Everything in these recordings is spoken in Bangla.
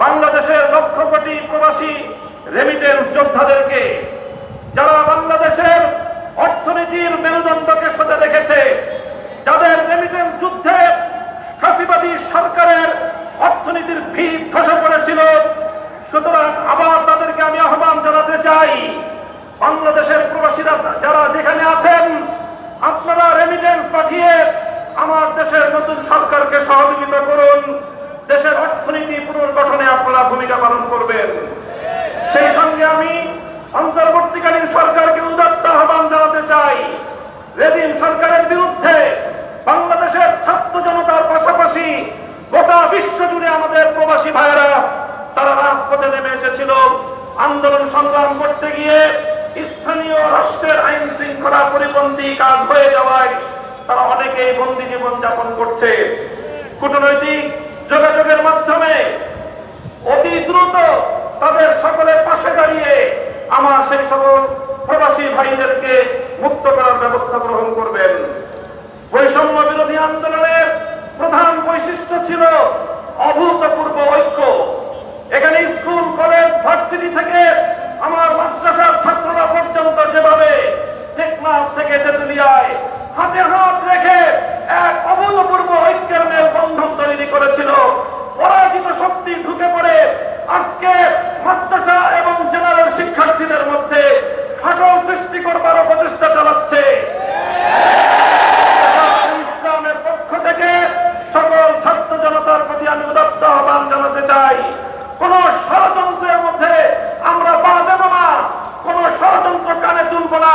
বাংলাদেশের লক্ষ কোটি প্রবাসী রেমিটেন্স যোদ্ধাদেরকে, যারা বাংলাদেশের অর্থনীতির মেরুদণ্ডকে সোজা রেখেছে, যাদের রেমিটেন্স যুদ্ধে ফ্যাসিবাদী সরকারের অর্থনীতির ভিত ধসে পড়েছিল। সুতরাং আবার তাদেরকে আমি আহ্বান জানাতে চাই, বাংলাদেশের প্রবাসীরা যারা যেখানে আছেন, আপনারা রেমিটেন্স পাঠিয়ে আমার দেশের নতুন সরকারকে সহযোগিতা করুন। দেশের অর্থনীতি পুনর্গঠনে আপনারা ভূমিকা পালন করবেন। সেই সঙ্গে আমি অন্তর্বর্তীকালীন সরকারকে উদাত্ত আহ্বান জানাতে চাই, রেজিম সরকারের বিরুদ্ধে বাংলাদেশের ছাত্র জনতার পাশাপাশি গোটা বিশ্ব জুড়ে আমাদের প্রবাসী ভাইয়েরা তারা রাজপথে নেমে এসেছিল। আন্দোলন সংগ্রাম করতে গিয়ে স্থানীয় রাষ্ট্রের আইন শৃঙ্খলা পরিপন্থী কাজ হয়ে যাওয়ায় তারা অনেকেই বন্দী জীবন যাপন করছে। কূটনৈতিক যোগাযোগের মাধ্যমে অতি দ্রুত তাদের সকলের পাশে দাঁড়িয়ে আমার সেই সকল প্রবাসী ভাইদেরকে মুক্ত করার ব্যবস্থা গ্রহণ করবেন। বৈষম্য বিরোধী আন্দোলনের প্রধান বৈশিষ্ট্য ছিল অভূতপূর্ব ঐক্য। এখানে স্কুল, কলেজ, ভার্সিটি থেকে আমার মাদ্রাসার ছাত্ররা পর্যন্ত যেভাবে টেকনাফ থেকে তেতুলিয়ায় হাতে হাত রেখে এক অভূতপূর্ব ঐক্যের মেলবন্ধন তৈরি করেছিল, পরাজিত শক্তি ঢুকে পড়ে আজকে মাদ্রাসা এবং জেনারেল শিক্ষার্থীদের মধ্যে ফাটল সৃষ্টি করবার প্রচেষ্টা চালাচ্ছে। ইসলামের পক্ষ থেকে সকল ছাত্র জনতার প্রতি আমি উদাত্ত আহ্বান জানাতে চাই, কোন ষড়যন্ত্রের মধ্যে আমরা পা দেব না, কোন ষড়যন্ত্র কানে তুলব না।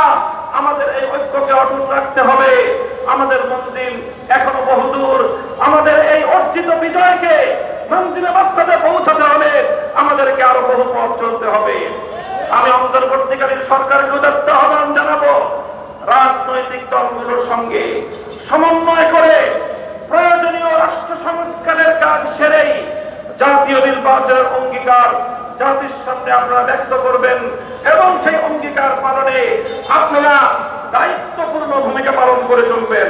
আমাদের এই ঐক্যকে অটুট রাখতে হবে। আমাদের মঞ্জিল এখনো বহুদূর। আমাদের এই অর্জিত বিজয়কে মঞ্জিলে মাকসাদে পৌঁছাতে হলে আমাদেরকে আরো বহু পথ চলতে হবে। আমি অন্তর্বর্তীকালীন সরকারকে উদাত্ত আহ্বান জানাবো, রাজনৈতিক দলগুলোর সঙ্গে সমন্বয় করে প্রয়োজনীয় রাষ্ট্র সংস্কারের কাজ সেরেই জাতীয় নির্বাচনের অঙ্গীকার জাতির সামনে আপনারা ব্যক্ত করবেন এবং সেই অঙ্গীকার পালনে আপনারা দায়িত্বপূর্ণ ভূমিকা পালন করে চলবেন।